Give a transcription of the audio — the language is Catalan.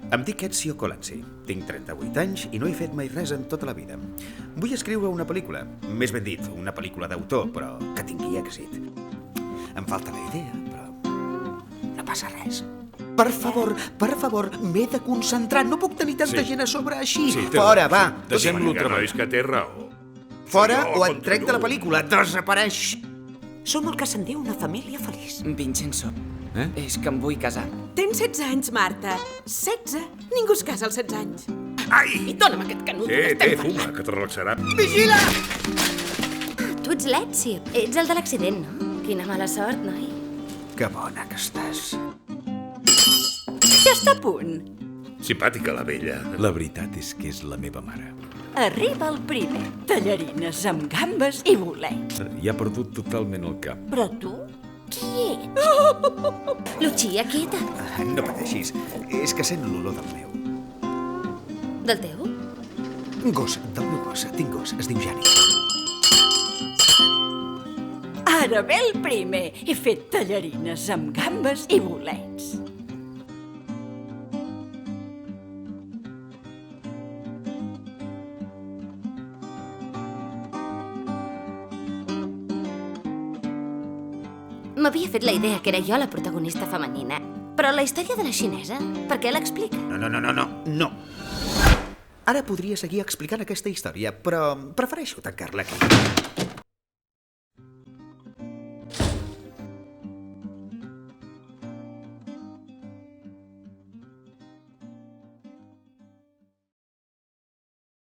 Em dic Ezio Colanzi, tinc 38 anys i no he fet mai res en tota la vida. Vull escriure una pel·lícula, més ben dit, una pel·lícula d'autor, però que tingui èxit. Em falta la idea, però no passa res. Per favor, m'he de concentrar, no puc tenir tanta gent a sobre així. Fora, va! Deixem-lo treballar. És que té raó. Fora o et trec de la pel·lícula, desapareix! Som el que se'n diu una família feliç. Vincenzo, és que em vull casar. Tens 16 anys, Marta. 16? Ningú es casa als 16 anys. Ai! I dona'm aquest canut. Fuma, que te relaxarà. Vigila! Tu ets l'Ezio. Ets el de l'accident, no? Quina mala sort, noi. Que bona que estàs. Ja està a punt. Simpàtica, la vella. La veritat és que és la meva mare. Arriba el primer. Tallarines amb gambes i bolets. Ja ha perdut totalment el cap. Però tu, qui ets? Lucia, quieta. No pateixis, és que sent l'olor del meu. Del teu? Gos, del meu gos. Tinc gos, es diu Jani. Ara ve el primer. He fet tallarines amb gambes i bolets. M'havia fet la idea que era jo la protagonista femenina. Però la història de la xinesa, per què l'explica? No. Ara podria seguir explicant aquesta història, però prefereixo tancar-la aquí.